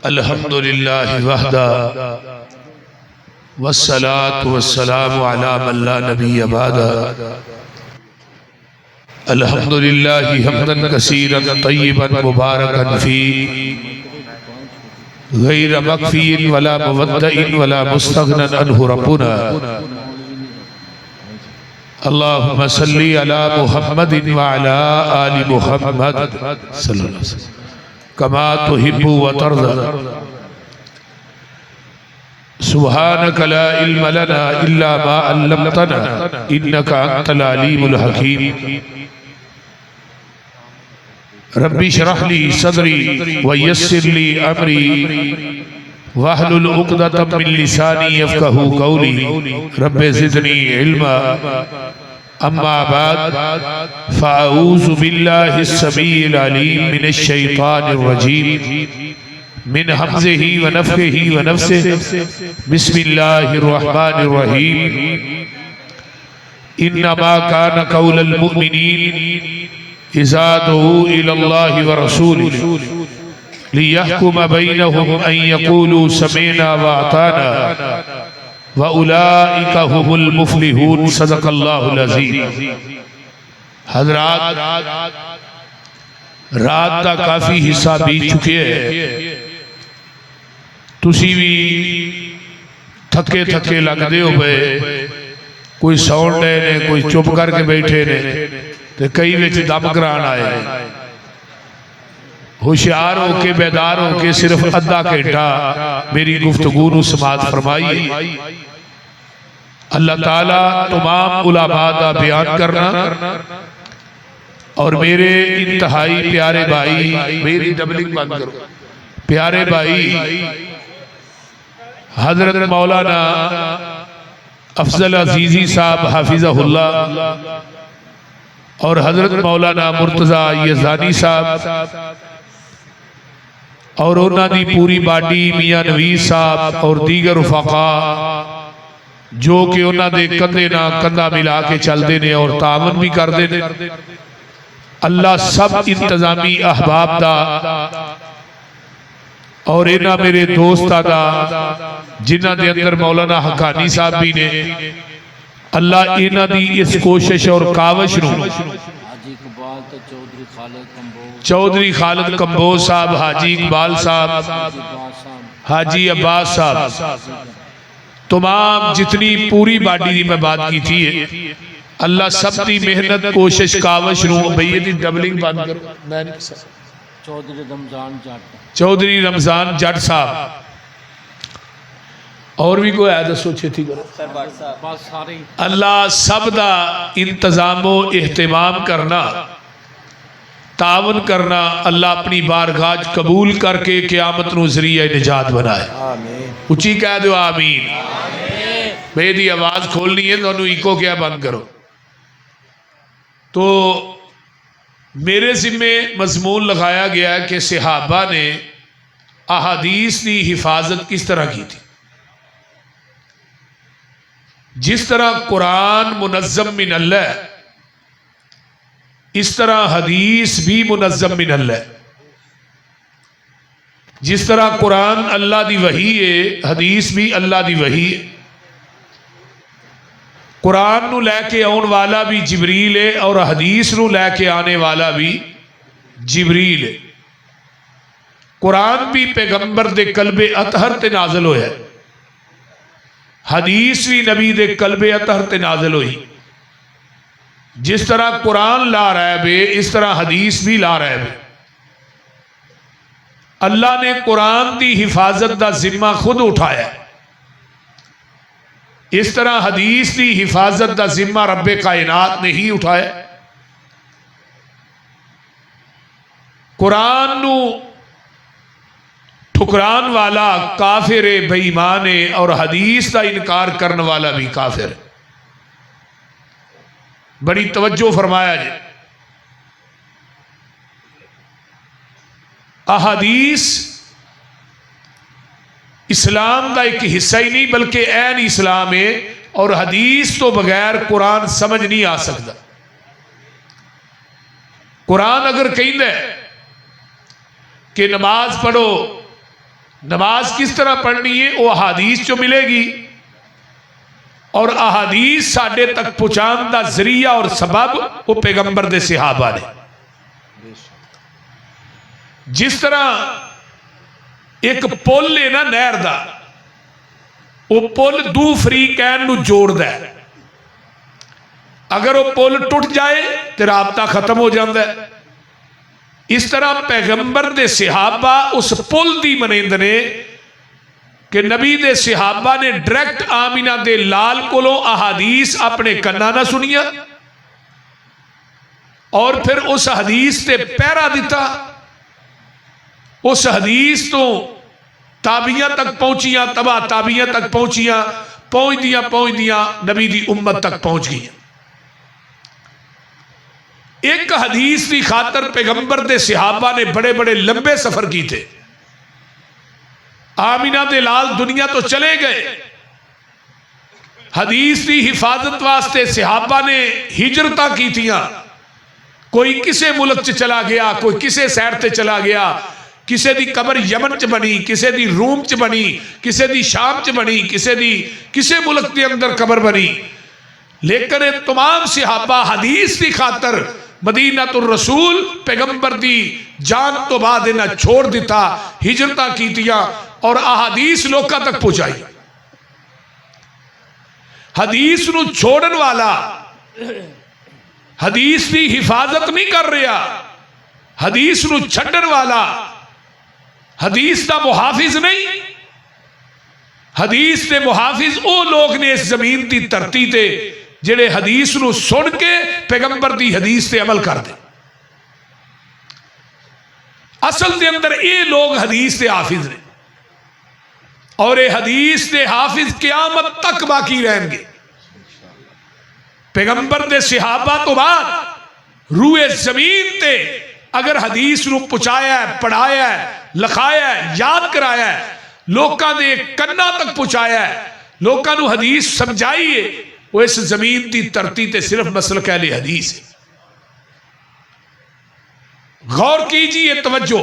الحمدللہ وحدہ والصلاة والسلام علی من لا نبی بعدہ الحمدللہ حمدا کثیرا طیبا مبارکا فی غیر مکفی ولا مودع ولا مستغنى عنہ ربنا اللہم صلی علی محمد وعلی آل محمد صلی اللہ علیہ وسلم کما تحب و ترضى سبحانك لا علم لنا الا ما علمتنا انك انت العليم الحكيم ربي اشرح لي صدري ويسر لي امري واحلل عقدة من لساني يفقهوا قولي رب زدني علما اما بعد فاعوذ بالله السميع العليم من الشيطان الرجيم من حمزه ونفخه ونفسه بسم الله الرحمن الرحيم انما كان قول المؤمنين اذا دعوا الى الله ورسوله ليحكم بينهم ان يقولوا سمعنا واطعنا وَأُولَئِكَ هُمُ الْمُفْلِحُونَ صدق اللہ العظیم۔ حضرات رات کا کافی حصہ بیت چکے ہیں، تسی بھی تھکے تھکے لگ دے ہو بے، کوئی ساؤنڈ لے نے کوئی چپ کر کے بیٹھے نے تو کئی وچ دم کران آئے، ہوشیار ہو کے بیدار ہو کے صرف ادھا گھنٹہ میری گفتگو نو سماعت فرمائی۔ اللہ تعالیٰ تمام علماء دا بیان کرنا اور میرے انتہائی پیارے بھائی، میری ڈبلنگ بند کرو، پیارے بھائی حضرت مولانا افضل عزیزی صاحب حافظہ اللہ اور حضرت مولانا مرتضیٰ یزدانی صاحب اور انہاں دی پوری باڈی میاں نویس صاحب اور دیگر رفقا جو کہ انہاں دے کندھے نہ کندھا ملا کے چل دینے اور تعاون بھی کر دینے، اللہ سب انتظامی احباب دا اور انہاں میرے دوستہ دا جنہاں دے اندر مولانا حقانی صاحب بھی نے، اللہ انہاں دی اس کوشش اور کاوش نو چودھری خالد کمبوز صاحب، حاجی اقبال صاحب، حاجی عباس صاحب، تمام جتنی پوری باڈی دی میں بات کی تھی، اللہ سب دی محنت کوشش کاوش نو بھئی دی ڈبلنگ بند کرو، چودھری رمضان جٹ صاحب اور بھی کوئی عیدہ سوچے تھی کرو، اللہ سب دا انتظام و اہتمام کرنا، تعاون کرنا، اللہ اپنی بارگاہ قبول کر کے قیامت نو ذریعہ نجات بنائے، اچھی کہہ دو آمین۔ میری آواز کھولنی ہے تو انہوں ایکو کیا بند کرو۔ تو میرے ذمہ مضمون لگایا گیا ہے کہ صحابہ نے احادیث کی حفاظت کس طرح کی تھی۔ جس طرح قرآن منظم من اللہ ہے، اس طرح حدیث بھی منظم من اللہ ہے۔ جس طرح قرآن اللہ دی وحی ہے، حدیث بھی اللہ دی وحی ہے۔ قرآن نو لے کے آن والا بھی جبریل ہے اور حدیث نو لے کے آنے والا بھی جبریل ہے۔ قرآن بھی پیغمبر دے قلب اطہر تے نازل ہویا ہے، حدیث بھی نبی دے قلب اطہر تے نازل ہوئی۔ جس طرح قرآن لا ریب ہے، اس طرح حدیث بھی لا ریب ہے۔ اللہ نے قرآن دی حفاظت دا ذمہ خود اٹھایا ہے، اس طرح حدیث دی حفاظت دا ذمہ رب کائنات نے ہی اٹھایا۔ قرآن نو ٹھکران والا کافر بے ایمان ہے اور حدیث دا انکار کرنے والا بھی کافر ہے۔ بڑی توجہ فرمایا جائے، احادیث اسلام دا ایک حصہ ہی نہیں بلکہ عین اسلام ہے، اور حدیث تو بغیر قرآن سمجھ نہیں آ سکتا۔ قرآن اگر کہندہ ہے کہ نماز پڑھو نماز کس طرح پڑھنی ہے وہ احادیث جو ملے گی، اور احادیث ساڈے تک پہنچان دا ذریعہ اور سبب وہ پیغمبر دے صحابہ نے. جس طرح ایک پل ہے نا نہر دا، وہ پل دو فریقین نو جوڑ دا ہے. اگر وہ پل ٹوٹ جائے تو رابطہ ختم ہو جاتا ہے. اس طرح پیغمبر دے صحابہ اس پل دی مانند نے کہ نبی دے صحابہ نے ڈائریکٹ آمینہ دے لال کولوں احادیث اپنے کنا نہ سنیا اور پھر اس حدیث تے پیرا دیتا. اس حدیث تو تابعیاں تک پہنچیاں، تبع تابعیاں تک پہنچیاں، پہنچ دیاں نبی دی امت تک پہنچ گئی. ایک حدیث دی خاطر پیغمبر دے صحابہ نے بڑے بڑے لمبے سفر کی تھے. آمینہ دے لال دنیا تو چلے گئے، حدیث دی حفاظت واسطے صحابہ نے ہجرتاں کی تھیاں. کوئی کسے ملک چ چلا گیا، کوئی کسے سیر تے چلا گیا، کسے دی قبر یمن چ بنی، کسے دی روم چ بنی، کسے دی شام چ بنی، کسے ملک دے اندر قبر بنی. لیکن تمام صحابہ حدیث دی خاطر مدینہ الرسول پیغمبر دی جان تو بعد انہاں چھوڑ دیتا، ہجرتاں کیتیاں اور احادیث لوکاں تک پہنچائی. حدیث نو چھوڑن والا حدیث دی حفاظت نہیں کر رہا، حدیث نو چھڈن والا حدیث دا محافظ نہیں. حدیث دے محافظ او لوگ نے اس زمین دی دھرتی تے جڑے حدیث نو سن کے پیغمبر دی حدیث تے عمل کر دے. اصل دے اندر اے لوگ حدیث دے حافظ نے اور اے حدیث دے حافظ قیامت تک باقی رہیں گے. پیغمبر دے صحابہ تو بعد روئے زمین تے اگر حدیث نو پہنچایا ہے، پڑھایا ہے، لکھایا ہے، یاد کرایا ہے، لوکاں دے کنا تک پہنچایا ہے، لوکاں نو حدیث سمجھائی ہے، وہ اس زمین دی دھرتی تے صرف مسلک اہل حدیث ہے. غور کیجئے، توجہ.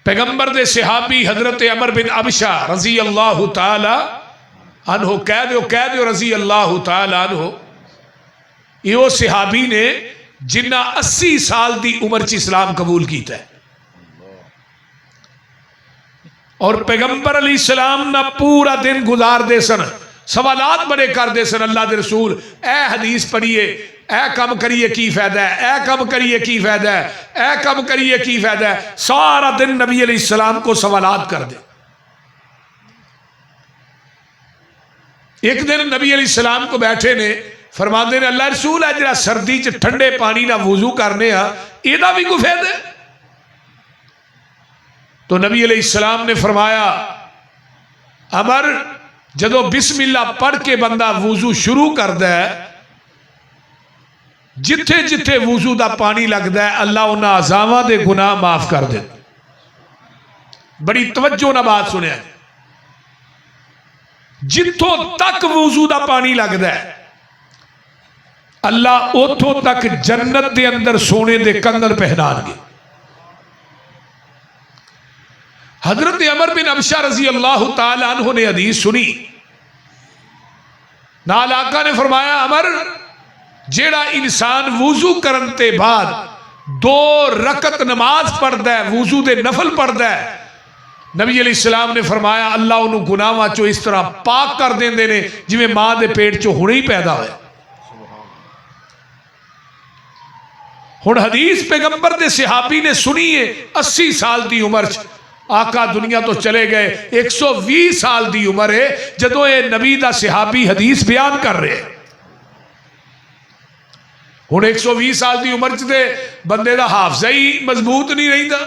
پیغمبر دے صحابی حضرت عمر بن ابشہ رضی اللہ تعالی عنہ، کہہ دیو رضی اللہ تعالی عنہ، یہ صحابی نے جنہ 80 سال دی عمر چ اسلام قبول کیتا ہے اور پیغمبر علیہ السلام نہ پورا دن گزار دے سن، سوالات بڑے کر دے سن. اللہ دے رسول اے حدیث پڑھیے، اے کم کریے کی فائدہ ہے، اے کم کریے کی فائدہ ہے، اے کم کریے کی فائدہ ہے. سارا دن نبی علیہ السلام کو سوالات کر دے. ایک دن نبی علیہ السلام کو بیٹھے نے فرماندے نے اللہ رسول ہے جڑا سردی چ ٹھنڈے پانی نہ وضو کرنے ہاں یہ بھی کوئی فائدہ ہے؟ تو نبی علیہ السلام نے فرمایا عمر جدو بسم اللہ پڑھ کے بندہ وضو شروع کردا ہے، جتھے جتھے وضو دا پانی لگدا ہے اللہ انہاں اعضاواں دے گناہ معاف کر دے. بڑی توجہ نہ بات سنیا، جتھوں تک وضو دا پانی لگدا ہے اللہ اتھوں تک جنت دے اندر سونے دے کنگن پہنان گے. حضرت عمر بن ابشہ رضی اللہ تعالی عنہ نے حدیث سنی، نال آقا نے فرمایا عمر جیڑا انسان وضو کرن تے بعد 2 رکعت نماز پڑھدا ہے، وضو دے نفل پڑھدا ہے، نبی علیہ السلام نے فرمایا اللہ انہوں گناہاں چو اس طرح پاک کر دیں دینے جویں ماں دے پیٹ چو ہونے ہی پیدا ہوئے. ہن حدیث پیغمبر دے صحابی نے سنی ہے 80 سال دی عمر چ، آقا دنیا تو چلے گئے 120 سال دی عمر ہے جدو اے نبی دا صحابی حدیث بیان کر رہے. ہن 120 سال دی عمر چ تے بندے دا حافظہ ہی مضبوط نہیں رہندا.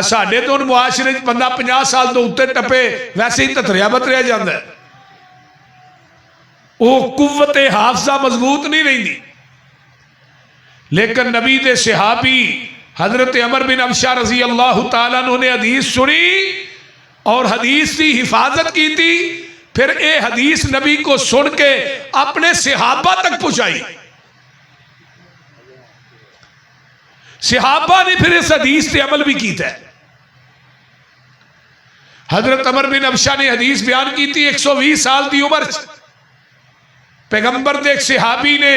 ساڈے تو معاشرے بندہ 50 سال تو اتنے ٹپے ویسے ہی تتریا بتریا جاندہ ہے، وہ قوت حافظہ مضبوط نہیں رہندی. لیکن نبی دے صحابی حضرت عمر بن ابشہ رضی اللہ تعالیٰ عنہ نے حدیث سنی اور حدیث کی حفاظت کی تھی، پھر اے حدیث نبی کو سن کے اپنے صحابہ تک پہنچائی. صحابہ نے پھر اس حدیث تے عمل بھی کیتا ہے. حضرت عمر بن ابشہ نے حدیث بیان کی تھی 120 سال دی عمر پیغمبر دے ایک صحابی نے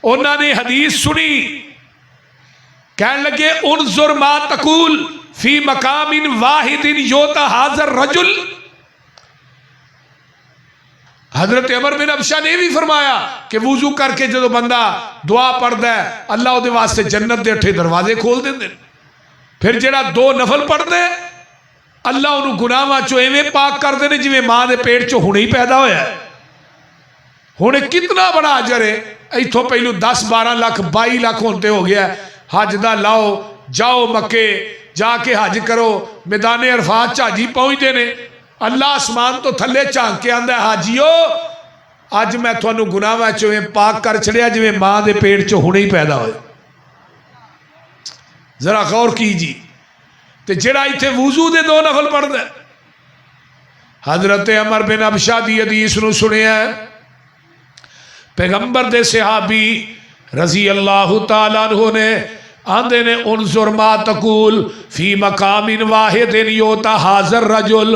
انہوں نے حدیث سنی کہنے لگے انظر ما تقول فی مقام واحد یوتا حاضر رجل. حضرت عمر بن ابشہ نے بھی فرمایا کہ وضو کر کے جدو بندہ دعا پڑھتا ہے اللہ وہ دے واسطے جنت دے 8 دروازے کھول دیں. پھر جڑا 2 نفل پڑھتے ہیں اللہ انہوں گناہاں چو ایویں پاک کر دینے جویں ماں دے پیٹ چو ہنے ہی پیدا ہویا ہے. ہنے کتنا بڑا اجر ہے. ایتھوں پہلو 10-12 لاکھ 22 لاکھ ہوتے ہو گیا ہے. حج دا لاؤ جاؤ مکے جا کے حج کرو میدان عرفات چاجی پہنچتے نے اللہ آسمان تو تھلے چانک کے آندا ہے حاجیو اج میں تھانوں گناہاں چو پاک کر چھڑیا جویں ماں دے پیٹ چو ہنے ہی پیدا ہوئے. ذرا غور کیجی. تے جڑا ایتھے وضو دے 2 نفل پڑھدا ہے حضرت عمر بن ابشہ دی حدیث نو سنیا ہے پیغمبر دے صحابی رضی اللہ تعالیٰ عنہ نے آندے نے انظر ما تقول فی مقام واحد یوتا حاضر رجل.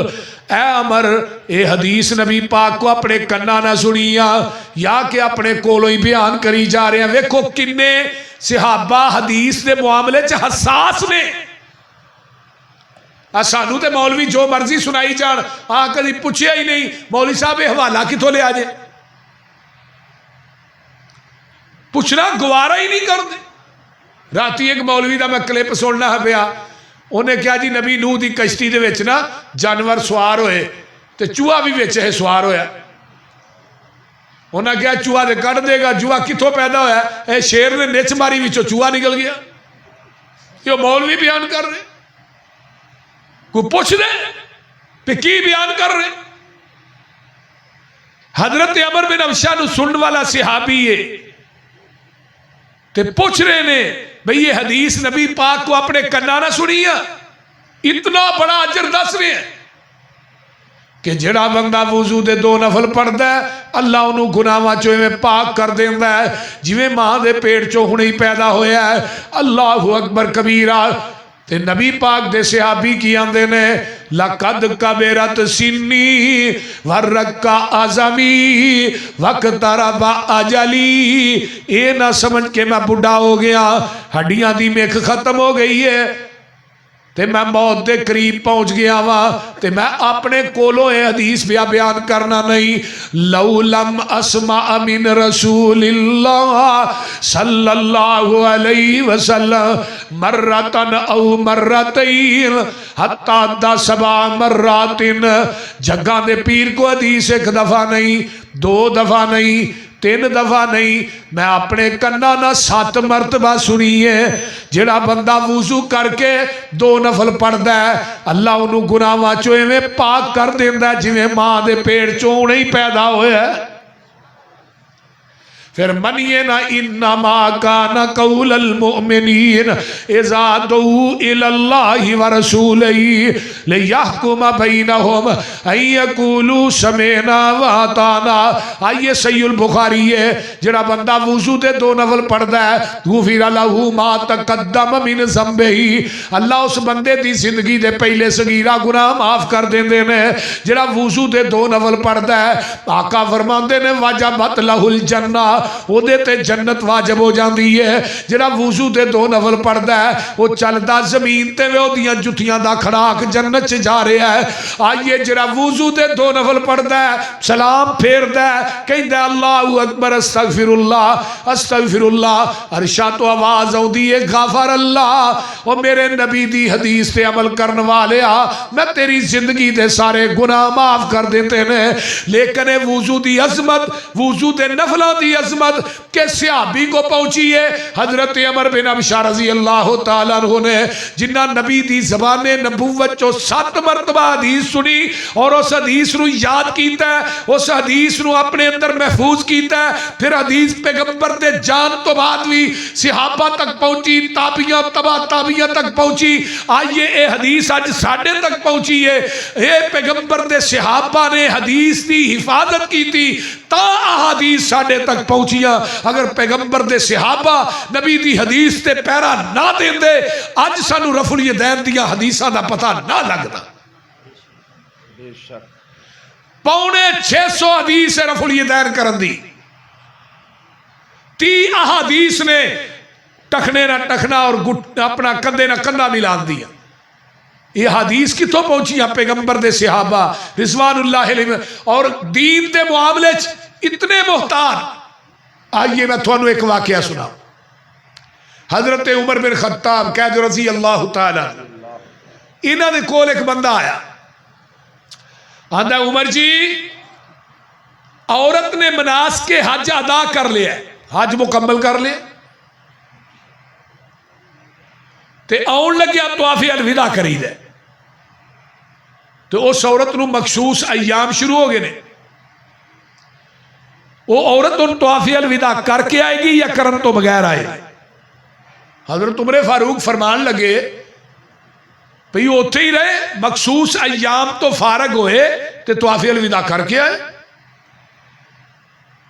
اے عمر اے حدیث نبی پاک کو اپنے کنا نہ سنیا یا کہ اپنے کولوں ہی بیان کری جا رہے ہیں. ویکھو کنے صحابہ حدیث دے معاملے چ حساس نے. سانو تے مولوی جو مرضی سنائی جان کدی پوچھیا ہی نہیں مولوی صاحب یہ حوالہ کتوں لے آجے پوچھنا گوارا ہی نہیں کرتے. راتی ایک مولوی دا میں کلپ سننا پیا انہیں کیا جی نبی نوح دی کشتی دے وچ نا جانور سوار ہوئے تے چوہا بھی وچ ہے سوار ہویا. انہیں کیا چوہا دے کٹ دے گا چوہا کتوں پیدا ہویا اے شیر نے نچ ماری وچوں چوہا نکل گیا. یہ مولوی بیان کر رہے کوئی پوچھ دے پہ کی بیان کر رہے. حضرت عمر بن ابشہ نو سنن والا صحابی ہے تے پوچھ رہے نے بھئی یہ حدیث نبی پاک کو اپنے کنا نہ سنیا. اتنا بڑا اجر دس رہے ہیں کہ جڑا بندہ وضو دے 2 نفل پڑھدا ہے اللہ انہوں گناہاں چوں میں پاک کر دیندا ہے جویں ماں دے پیٹ چوں ہنے ہی پیدا ہویا ہے. اللہ اکبر کبیرہ. تے نبی پاک دے صحابی کی آندے نے لَقَدْ كَبِرَتْ سِنِّي وَرَّقَّ عَظَمِي وَاقْتَرَبَ أَجَلِي. اے نہ سمجھ کے میں بڑھا ہو گیا ہڈیاں دی میک ختم ہو گئی ہے تے میں موت دے قریب پہنچ گیا ہوا تے میں اپنے کولوں اے حدیث بیان کرنا نہیں. لَوْ لَمْ أَسْمَعَ مِنْ رَسُولِ اللَّهِ صلی اللہ علیہ وسلم مرتن او مرتین حتی 10 مرات. جگہ دے پیر کو حدیث 1 دفعہ نہیں 2 دفعہ نہیں 3 دفعہ نہیں میں اپنے کنا نہ 7 مرتبہ سنی ہے. جڑا بندہ وضو کر کے 2 نفل پڑھدا ہے اللہ انہوں گناہاں چوں میں پاک کر دیندا ہے جویں ماں دے پیٹ چوں نہیں پیدا ہویا ہے. پھر منیے نا انما کان قول المؤمنین اذا دعوا الی اللہ ورسولہ لیحکم بینہم ان یقولوا سمعنا واطعنا. آئیے صحیح البخاری ہے جڑا بندہ وضو دے 2 نفل پڑھدا ہے غفر لہ ما تقدم من ذنبہ اللہ اس بندے دی زندگی دے پہلے صغیرہ گناہ معاف کر دیندے نے. جڑا وضو دے 2 نفل پڑھدا ہے آقا فرماندے نے وجبت لہ الجنہ وہ دیتے جنت واجب ہو جاندی ہے. جڑا وضو دے 2 نفل پڑھدا ہے وہ چلدا زمین تے وہ دیاں جتیاں دا کھڑاک جنت چ جا رہا ہے. آئیے جڑا وضو دے 2 نفل پڑھدا ہے سلام پھیردا ہے کہندا اللہ اکبر استغفر اللہ عرشاں تو آواز آوندی ہے غفر اللہ. او میرے نبی دی حدیث تے عمل کرن والیا میں تیری زندگی دے سارے گناہ معاف کر دیتے نے. لیکن وضو دی عظمت وضو دے نفلاں دی عظمت کہ صحابی کو پہنچی ہے حضرت عمر بن ابشہ رضی اللہ تعالیٰ عنہ نے جنہ نبی دی زبان نبوت چو 7 مرتبہ حدیث سنی اور اس حدیث نو یاد کیتا ہے اس حدیث نو اپنے اندر محفوظ کیتا ہے. پھر حدیث پیغمبر دے جان تو بعد بھی صحابہ تک پہنچی تابعیاں تبع تابعیاں تک پہنچی. آئیے اے حدیث آج ساڑھے تک پہنچی ہے. اے پیغمبر دے صحابہ نے حدیث دی حفاظت کی تھی تا احادیث ساڈے تک پہنچیاں. اگر پیغمبر دے صحابہ نبی دی حدیث تے پیرا نہ دیندے اج سانو رفع الیدین دیاں حدیثاں دا پتہ نہ لگدا. پونے 600 حدیث ہے رفع الیدین کرن دی. 30 احادیث نے ٹکنے نہ ٹکنا اور اپنا کندھے نہ کندھا ملان دیا. یہ حدیث کتوں پہنچیاں پیغمبر دے صحابہ رضوان اللہ علیہ اور دین دے معاملے اتنے محتاط. آئیے میں تھانوں ایک واقعہ سنا. حضرت عمر بن خطاب قید رضی اللہ تعالی انہاں دے کول ایک بندہ آیا. آندا عمر جی عورت نے مناسک حج ادا کر لیا ہے, حج مکمل کر لیا تے آن لگیا طواف الوداع کری دے. تو اس عورت نو مخصوص ایام شروع ہو گئے نے. وہ عورت ان طواف الوداع کر کے آئے گی یا کرن تو بغیر آئے گی؟ حضرت عمر فاروق فرمان لگے بھئی اوتھے ہی رہے, مخصوص ایام تو فارغ ہوئے تے طواف الوداع کر کے آئے.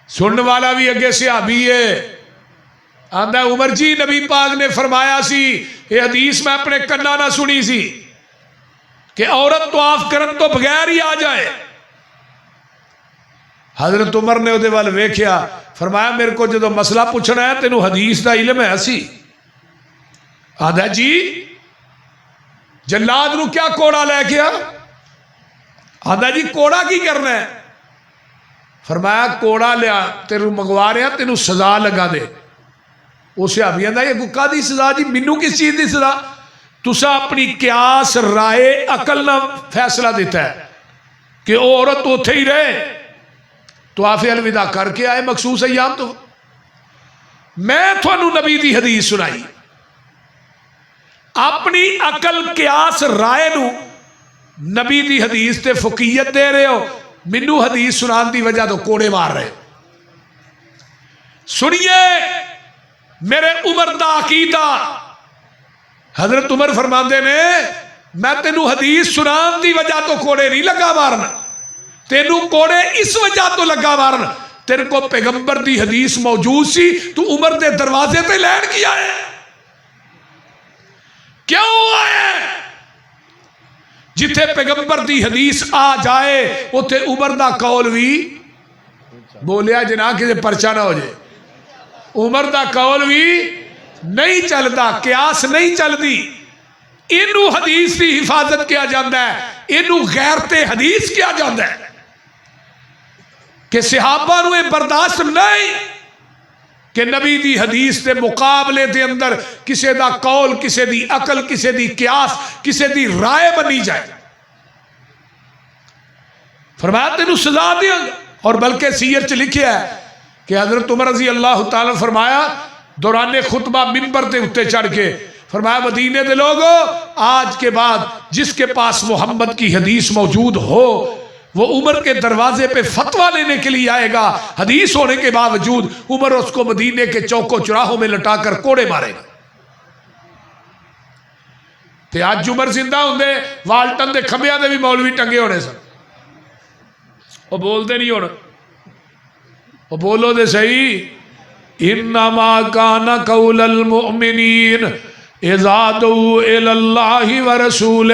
سننے والا بھی اگے صحابی ہے. آندا عمر جی نبی پاک نے فرمایا سی, یہ حدیث میں اپنے کنا نہ سنی سی کہ عورت طواف کرن تو بغیر ہی آ جائے. حضرت عمر نے اودے وال ویکھیا, فرمایا میرے کو جدو مسئلہ پوچھنا ہے تینوں حدیث دا علم ہے سی؟ آندا جی جلاد نو کیا کوڑا لے کے آ؟ آندا جی کوڑا کی کرنا ہے؟ فرمایا کوڑا لیا تینوں منگوا رہا تینوں سزا لگا دے. اسے ابھی آندا یہ گکا دی سزا جی, مینوں کس چیز دی سزا؟ تسا اپنی قیاس رائے عقل نہ فیصلہ دیتا ہے کہ وہ عورت اوتھے ہی رہے طواف الوداع کر کے آئے مخصوص ایام. تو میں تھانوں نبی دی حدیث سنائی, اپنی عقل قیاس رائے نو نبی دی حدیث تے فقیت دے رہے ہو, مینوں حدیث سنان دی وجہ تو کوڑے مار رہے. سنیے میرے عمر دا عقیدہ. حضرت عمر فرماندے نے میں تینوں حدیث سنان دی وجہ تو کوڑے نہیں لگا مارنا, تینوں کوڑے اس وجہ تو لگا مارنا تیرے کو پیغمبر دی حدیث موجود سی, تو عمر دے دروازے تے لین کی آئے. کیوں آئے؟ جتھے پیغمبر دی حدیث آ جائے اتھے عمر دا قول بھی بولیا جناح کسی پرچہ نہ ہو جائے. عمر دا قول بھی نہیں چلتا, قیاس نہیں چلتی. انہوں حدیث دی حفاظت کیا جاندہ ہے, انہوں غیرت حدیث کیا جاندہ ہے کہ صحابہ نوے برداشت نہیں کہ نبی دی حدیث دے مقابلے دے اندر کسے دا قول, کسے دی عقل, کسے دی قیاس, کسے دی رائے بنی جائے. فرمایا تینوں سزا دیا. اور بلکہ سیر چ لکھیا ہے کہ حضرت عمر رضی اللہ تعالیٰ فرمایا دوران خطبہ منبر تے اتے چڑھ کے فرمایا مدینے دے لوگو آج کے بعد جس کے پاس محمد کی حدیث موجود ہو وہ عمر کے دروازے پہ فتویٰ لینے کے لیے آئے گا. حدیث ہونے کے باوجود عمر اس کو مدینے کے چوکوں چراہوں میں لٹا کر کوڑے مارے گا. تے آج عمر زندہ ہوندے والٹن دے کھمبیاں دے بھی مولوی ٹنگے ہونے سن. وہ بول دے نہیں ہونا, وہ بولو دے صحیح. انما کان قول المؤمنین اذا دعوا الی اللہ ورسولہ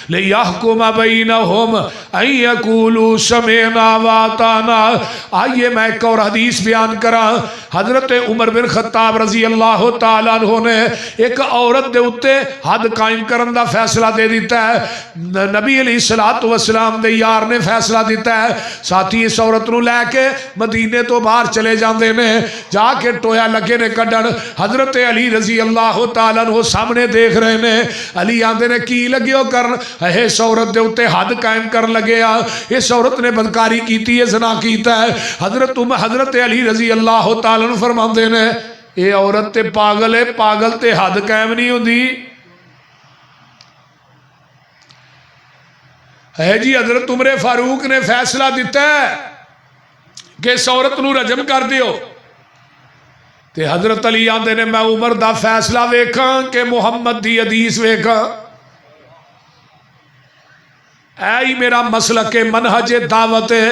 لیحکم بینہم ان یقولوا سمعنا واطعنا. آئیے میں ایک اور حدیث بیان کرا. حضرت عمر بن خطاب رضی اللہ تعالیٰ عنہ نے ایک عورت دے اتے حد قائم کرن دا فیصلہ دے دیتا ہے. نبی علیہ السلام دے یار نے فیصلہ دیتا ہے, ساتھی اس عورت نو لے کے مدینے تو باہر چلے جاندے نے, جا کے ٹویا لگے نے کڈن. حضرت علی رضی اللہ تعالیٰ عنہ سامنے دیکھ رہے نے. علی آندے نے کی لگے ہو کرن, اس عورت دے اتے حد قائم کرن لگے آ, اس عورت نے بدکاری کیتی ہے, زنا کیتا ہے. حضرت علی رضی اللہ تعالیٰ عنہ فرماندے نے اے عورت تے پاگل ہے, پاگل تے حد قائم نہیں ہوندی. ہے جی حضرت عمر فاروق نے فیصلہ دیتا ہے کہ اس عورت نو رجم کر دیو. تے حضرت علی آندے نے میں عمر دا فیصلہ ویکھاں کہ محمد دی حدیث ویکھاں. اے میرا مسلک منہج دعوت ہے,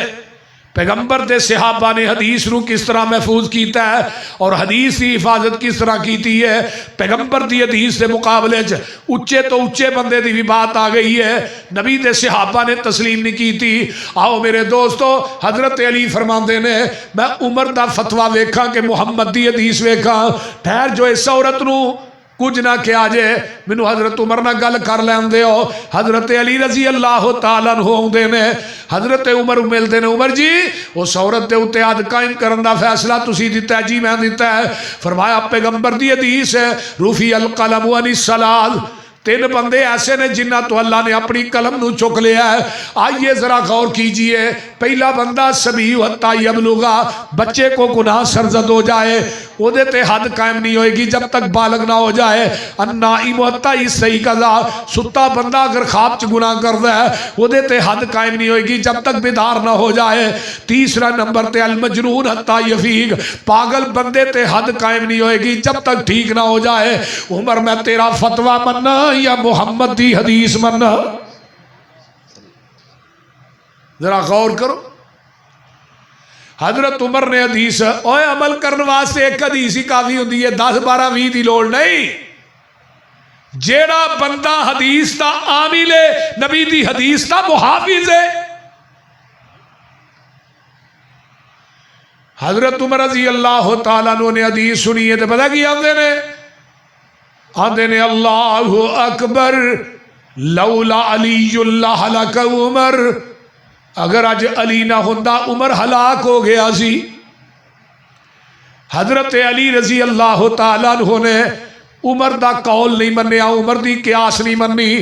پیغمبر دے صحابہ نے حدیث نو کس طرح محفوظ کیتا ہے اور حدیث کی حفاظت کس طرح کیتی ہے. پیغمبر دی حدیث دے مقابلے چ اچے تو اچے بندے دی بھی بات آ گئی ہے، نبی دے صحابہ نے تسلیم نہیں کیتی. آؤ میرے دوستو، حضرت علی فرماندے نے میں عمر دا فتویٰ ویکھاں کہ محمد دی حدیث ویکھاں، ٹھہر جو اس عورت نو کچھ نہ کیا جے، مینوں حضرت عمر نہ گل کر لین دیو. حضرت علی رضی اللہ تعالیٰ عنہ ہوندے نے، حضرت عمر ملدے نے، عمر جی اس عورت دے اوتے حد قائم کرن دا فیصلہ تسی دیتا ہے؟ جی میں دیتا ہے. فرمایا پیغمبر دی حدیث ہے رفع القلم عن الثلاث، 3 بندے ایسے نے جنہ تو اللہ نے اپنی قلم نو چک لیا ہے. آئیے ذرا غور کیجئے. پہلا بندہ سبی حتی یبلغا، بچے کو گناہ سرزد ہو جائے، وہ دیتے حد قائم نہیں ہوئے گی جب تک بالغ نہ ہو جائے. النائم حتی یستیقظا، ستا بندہ اگر خواب چ گناہ کردا ہے وہ دیتے حد قائم نہیں ہوئے گی جب تک بیدار نہ ہو جائے. تیسرا نمبر تے المجنون حتی یفیق، پاگل بندے تے حد قائم نہیں ہوئے گی جب تک ٹھیک نہ ہو جائے. عمر میں تیرا فتویٰ مننا یا محمد دی حدیث مننا؟ ذرا غور کرو. حضرت عمر نے حدیث اوے عمل کرنے واسطے ایک حدیث ہی کافی ہوندی ہے، 10 12 20 دی لوڑ نہیں. جیڑا بندہ حدیث دا عامل ہے، نبی دی حدیث دا محافظ ہے. حضرت عمر رضی اللہ تعالیٰ عنہ نے حدیث سنی ہے تو پتہ کی آندے نے اللہ اکبر لولا علی اللہ لک عمر، اگر اج علی نہ ہوندا عمر ہلاک ہو گیا سی. حضرت علی رضی اللہ تعالیٰ عنہ نے عمر دا قول نہیں منیا، عمر دی قیاس نہیں منی،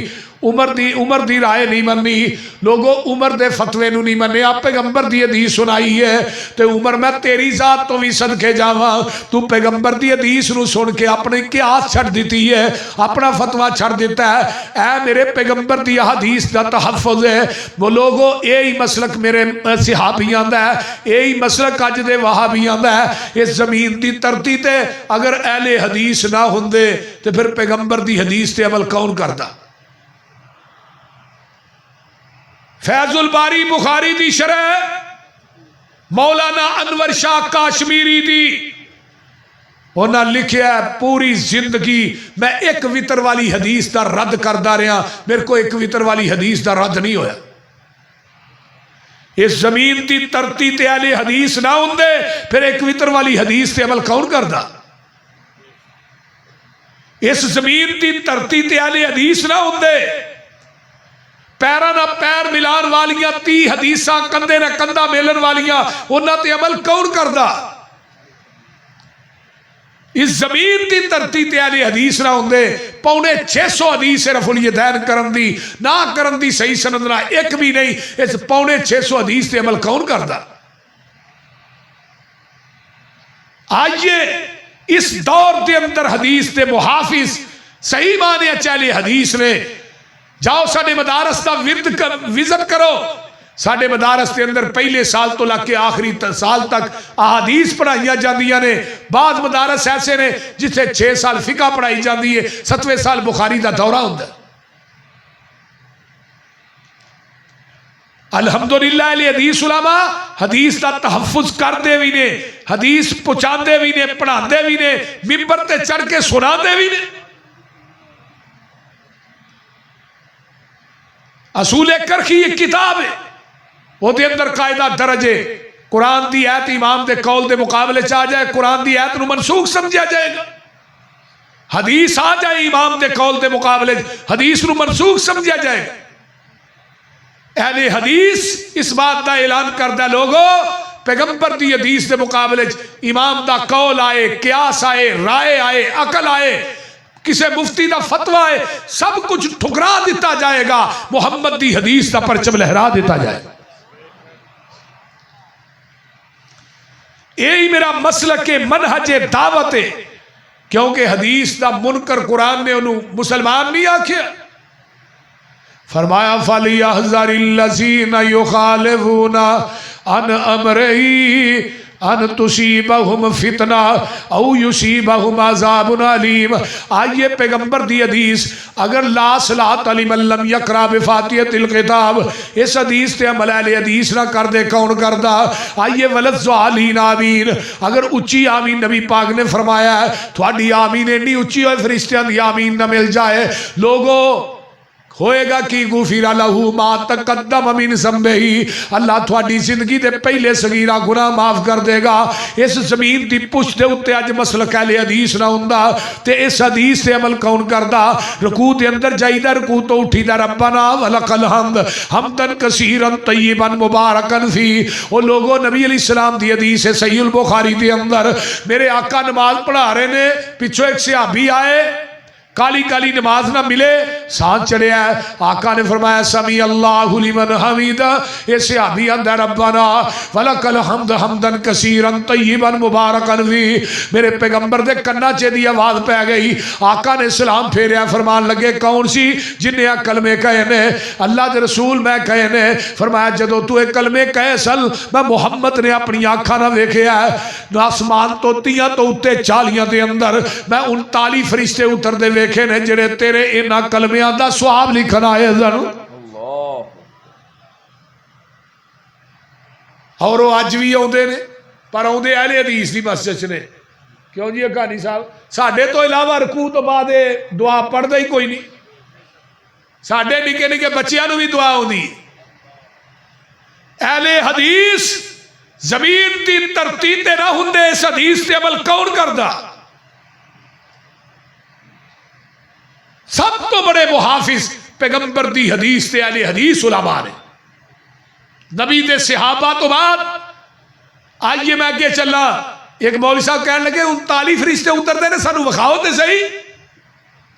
عمر دی رائے نہیں منی. لوگوں عمر دے فتوے نو نہیں منیا، پیغمبر دی حدیث سنائی ہے. تے عمر میں تیری ذات تو بھی صدقے جاواں، تو پیغمبر دی حدیث نو سن کے اپنی قیاس چھڑ دیتی ہے، اپنا فتوہ چھڑ دیتا ہے. اے میرے پیغمبر دی حدیث دا تحفظ ہے. وہ لوگوں یہی مسلک میرے صحابیاں دا ہے، یہی مسلک اج دے وہابیاں دا ہے. اس زمین دی دھرتی تے اگر اہل حدیث نہ ہوندے تے پھر پیغمبر دی حدیث تے عمل کون کردا؟ فیض الباری بخاری دی شرح مولانا انور شاہ کاشمیری دی، انہاں لکھیا ہے پوری زندگی میں ایک وطر والی حدیث دا رد کردا رہا، میرے کو ایک وطر والی حدیث دا رد نہیں ہویا. اس زمین دی ترتی تے اہل حدیث نہ ہوندے پھر ایک وطر والی حدیث تے عمل کون کردا؟ اس زمین دی ترتی تے اہل حدیث نہ ہوندے پیرا نہ پیر ملان والیاں 30 حدیثاں کندے نہ کندہ ملن والیاں انہاں تے عمل کون کردا؟ اس زمین دی دھرتی تے اہل حدیث نہ ہوندے 650 حدیث رفع الیدین کرن دی نہ کرن دی صحیح سند نہ ایک بھی نہیں. اس 650 حدیث تے عمل کون کردا؟ آئیے اس دور دے اندر حدیث تے محافظ صحیح معنی چاہے حدیث نے. جاؤ ساڑھے مدارس دا وزٹ کرو، ساڑھے مدارس کے اندر پہلے سال تو لگ کے آخری سال تک احادیث پڑھائیاں جاندیاں نے. بعض مدارس ایسے نے جسے 6 سال فقہ پڑھائی جاندی ہے، 7ویں سال بخاری دا دورہ ہوندہ. الحمدللہ علی حدیث علماء حدیث دا تحفظ کر دے بھی نے، حدیث پہنچان دے بھی نے، پڑھان دے بھی نے، ممبر تے چڑھ کے سنا دے بھی نے. اصول کرخی ایک کتاب ہے، وہ دے اندر قاعدہ درجے قرآن دی آیت امام دے قول دے مقابلے چاہ جائے قرآن دی آیت نو منسوخ سمجھا جائے گا، حدیث آ جائے امام دے قول دے مقابلے حدیث نو منسوخ سمجھا جائے گا. اہل حدیث اس بات دا اعلان کردہ لوگوں پیغمبر دی حدیث دے مقابلے امام دا قول آئے، قیاس آئے، رائے آئے، عقل آئے، کسے مفتی دا فتوہ ہے، سب کچھ ٹھکرا دیتا جائے گا، محمد دی حدیث دا پرچم لہرا دیتا جائے گا. یہی میرا مسلک منہج دعوت ہے، کیونکہ حدیث دا منکر قرآن نے انہوں مسلمان نہیں آکھیا. فرمایا فَلْيَحْذَرِ الَّذِينَ يُخَالِفُونَ عَنْ أَمْرِهِ ان تصیبہم فتنہ او یصیبہم عذاب علیم. آئیے پیغمبر دی حدیث اگر لا صلاۃ لمن لم یقرأ بفاتحۃ الکتاب اس حدیث تے عمل اہل حدیث نہ کر دے کون کردا. آئیے ولضالین آمین اگر اچھی آمین نبی پاک نے فرمایا ہے تھوڑی آمین اینی اچھی ہوئے فرشتیاں دی آمین نہ مل جائے. لوگوں ہوئے گا کی غفر لہو ما تقدم من ذنبہ اللہ تھوڑی زندگی دے پہلے صغیرہ گناہ معاف کر دے گا. اس زمین دی پشت دے اتے اج مسلک اہل حدیث نہ ہوندا تے اس حدیث تے عمل کون کردا. رکوع دے اندر جائیدا رکوع تو اٹھیدا ربنا ولک الحمد حمدا کثیرا طیبا مبارکا فی. او لوگوں نبی علیہ السلام دی حدیث ہے صحیح البخاری دے اندر میرے آقا نماز پڑھا رہے نے پچھو ایک صحابی آئے کالی کالی نماز نہ ملے ساتھ چڑھے ہے. آقا نے فرمایا سمی اللہ لمن حمید. یہ صحابی اندر ربنا ولک الحمد حمدا کثیرا طیبا مبارکا فی. میرے پیغمبر دے کنا چے دی آواز پہ گئی. آقا نے سلام پھیریا فرمان لگے کون سی جنہیں کلمے کہے نے اللہ دے رسول میں کہے نے. فرمایا جدو تو ایک کلمے کہے سل میں محمد نے اپنی آنکھاں نہ دیکھے ہے نہ آسمان تو تیاں تو اتے چالیاں دے اندر میں 39 فرشتے اتر دے ویکھے نے جڑے تیرے انہاں کلمیاں دا سواب لکھنا ہے ضرور. اور وہ اج بھی آدھے نے پر آدھے اہل حدیث دی مسجد نے. کیوں جی کہانی صاحب ساڈے تو علاوہ رکوع تو بعد دعا پڑھدا ہی کوئی نہیں. ساڈے نکے نکے بچیاں نو بھی دعا ہوندی. اہل حدیث زمین دی ترتیب تے نہ ہوندے اس حدیث تے عمل کون کردا. سب تو بڑے محافظ پیغمبر دی حدیث تے اہل حدیث علماء نے نبی دے صحابہ تو بعد. آئیے میں اگے چلا ایک مولوی صاحب کہنے لگے 39 فرشتے اتر دے نے سانو وکھاؤ تے صحیح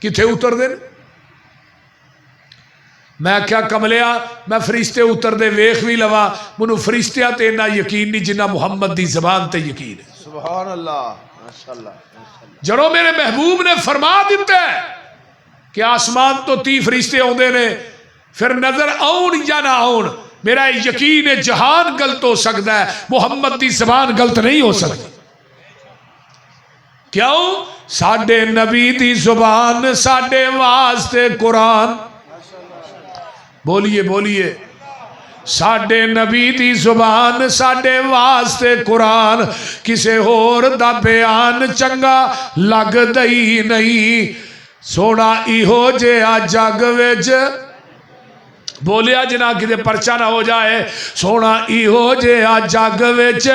کتھے اتر دے. میں کیا کملیا میں فرشتے اتر دے ویکھ بھی لوا منو فرشتیاں تے اتنا یقین نہیں جنہ محمد دی زبان تے یقین ہے. سبحان اللہ ماشاءاللہ. جڑو میرے محبوب نے فرما دیتا ہے کہ آسمان تو 30 فرشتے ہوندے نے پھر نظر آؤن یا نہ آؤن میرا یقین ہے جہان غلط ہو سکتا ہے محمد دی زبان غلط نہیں ہو سکتی. کیوں ساڈے نبی دی زبان ساڈے واسطے قرآن. بولیے بولیے ساڈے نبی دی زبان ساڈے واسطے قرآن کسے ہور دا بیان چنگا لگ دئی نہیں. سونا ایہو جے آ جگ وچ بولیا جنا کدے پرچہ نہ ہو جائے. سونا ایہو جے آ جگ وچ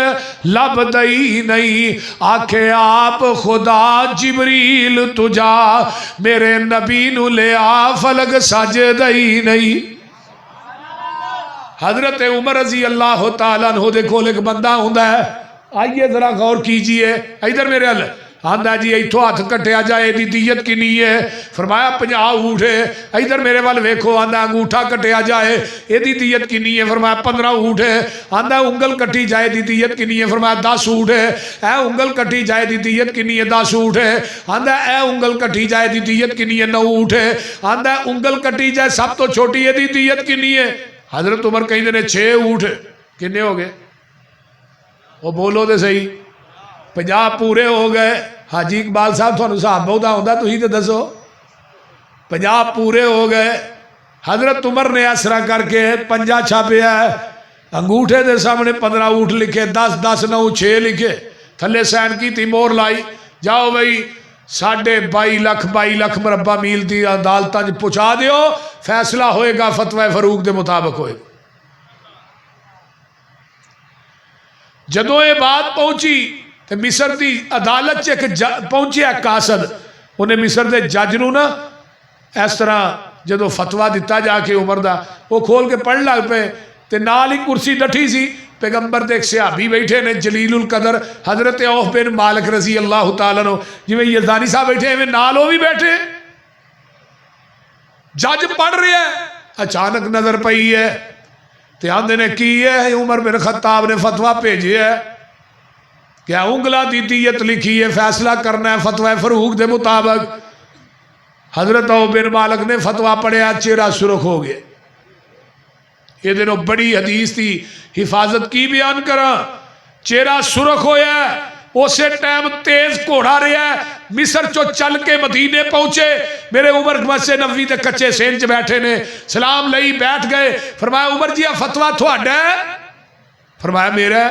لب دئی نہیں. آکھے آپ خدا جبریل تجا میرے نبی نو لے آ فلک سج دئی نہیں. حضرت عمر رضی اللہ تعالیٰ عنہ دے کول ایک بندہ ہوندا ہے. آئیے ذرا غور کیجئے ادھر میرے ال آندا جی ایتھوں ہاتھ کٹیا جائے دی دیت کنی ہے. فرمایا 50 اونٹ ہے. ادھر میرے وال ویکھو آندا انگوٹھا کٹیا جائے ایدی دیت کنی ہے. فرمایا 15 اونٹ ہے. آندا انگل کٹی جائے دی دیت کنی ہے. فرمایا 10 اونٹ ہے. اے انگل کٹی جائے دی دیت کنی ہے 10 اونٹ ہے. آندا اے انگل کٹی جائے دی دیت کنی ہے 9 اونٹ ہے. آندا انگل کٹی جائے سب تو چھوٹی ہے دی دیت کنی ہے. حضرت عمر کہیں نے 6 اونٹ کنے ہو گئے وہ بولو دے صحیح 50 پورے ہو گئے. حاجی اقبال صاحب تھانوں صاحب بہت آندا تسی تے دسو 50 پورے ہو گئے. حضرت عمر نے اسرا کر کے پنجا چھاپیا ہے انگوٹھے دے سامنے 15 اونٹ لکھے 10 10 9 6 لکھے تھلے سائن کی تھی مور لائی. جاؤ بھائی 22 لاکھ مربع میل دی عدالتاں پہنچا دیو فیصلہ ہوئے گا فتوی فاروق دے مطابق ہوئے گا. جدوں یہ بات پہنچی تو مصر دی عدالت چ پہنچیا قاصد انہیں مصر دے جج نو نا اس طرح جدو فتویٰ دیتا جا کے عمر دا وہ کھول کے پڑھ لگ پہ تے نال ہی کرسی ڈٹھی سی. پیغمبر دے ایک صحابی بیٹھے نے جلیل القدر حضرت عوف بن مالک رضی اللہ تعالیٰ عنہ جی میں یزدانی صاحب بیٹھے ہیں نال وہ بھی بیٹھے. جج پڑھ رہے ہیں اچانک نظر پئی ہے تے آندے نے کی ہے عمر بن خطاب نے فتویٰ بھیجے ہے کیا انگلا دی دیت لکھی ہے فیصلہ کرنا ہے فتوی فاروق دے مطابق. حضرت عوف بن مالک نے فتویٰ پڑھیا چہرہ سرخ ہو گئے. یہ دنوں بڑی حدیث تھی حفاظت کی بیان کرا چہرہ سرخ ہویا ہے، اسے ٹائم تیز گھوڑا رہا ہے، مصر چو چل کے مدینے پہنچے، میرے عمر مسجد نبوی دے کچے سین چ بیٹھے نے، سلام لئی بیٹھ گئے، فرمایا عمر جی فتویٰ تھوڑا ہے؟ فرمایا میرا ہے۔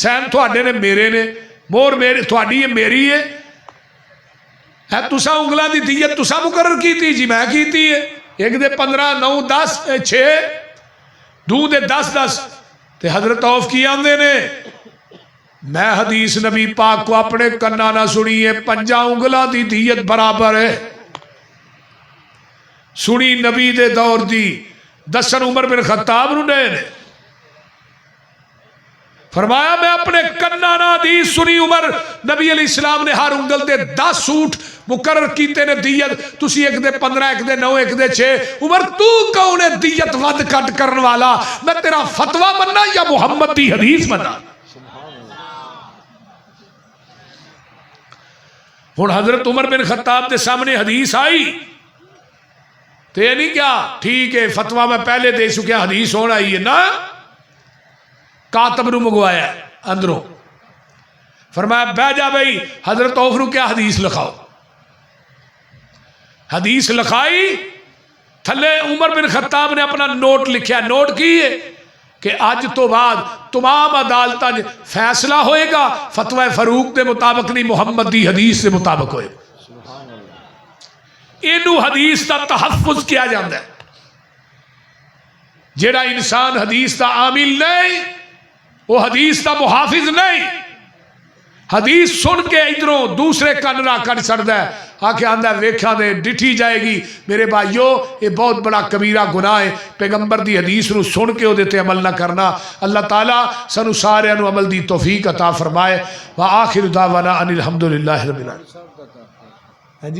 سین تھوڑے نے میرے نے، مور میرے تھوڑی ہے میری ہے۔ تسا انگلہ دی دیت تسا مقرر کی تھی؟ جی میں کی تھی ہے۔ ایک دے 15 9 10 6 دو دے 10 10 تے حضرت عوف کی آندے نے میں حدیث نبی پاک کو اپنے کنہ نہ سنی ہے، 5 انگلہ دی دیت برابر ہے، سنی نبی دے دور دی، دسن عمر بن خطاب نو نے فرمایا میں اپنے کنہ نہ حدیث سنی، عمر نبی علیہ السلام نے ہر انگل دے 10 سوٹ مقرر کیتے نے دیت، تسی ایک دے 15 ایک دے 9 ایک دے 6، عمر تو کون ہے دیت ود کٹ کرن والا؟ میں تیرا فتویٰ مننا یا محمد دی حدیث مننا؟ ہن حضرت عمر بن خطاب دے سامنے حدیث آئی تو یہ نہیں کیا ٹھیک ہے فتویٰ میں پہلے دے چکے حدیث ہونا آئی ہے نا، کاتب نو منگوایا اندروں، فرمایا بہ جا بھائی حضرت عوف نو کیا حدیث لکھاؤ، حدیث لکھائی، تھلے عمر بن خطاب نے اپنا نوٹ لکھیا، نوٹ کی ہے کہ آج تو بعد تمام عدالتاں فیصلہ ہوئے گا فتوی فاروق دے مطابق نہیں، محمد دی حدیث دے مطابق ہوئے گا۔ اینو حدیث دا تحفظ کیا جاندہ ہے، جیڑا انسان حدیث دا عامل نہیں وہ حدیث دا محافظ نہیں، حدیث سن کے ادھروں دوسرے کن را کر سڑدا ہے، آکے آندہ ہے ویکھا دے ڈٹھی جائے گی۔ میرے بھائیو یہ بہت بڑا کبیرہ گناہ ہے، پیغمبر دی حدیث نو سن کے وہ دیتے عمل نہ کرنا۔ اللہ تعالیٰ سنو سارے انو عمل دی توفیق عطا فرمائے۔ وآخر دعوانا ان الحمدللہ رب العالمین۔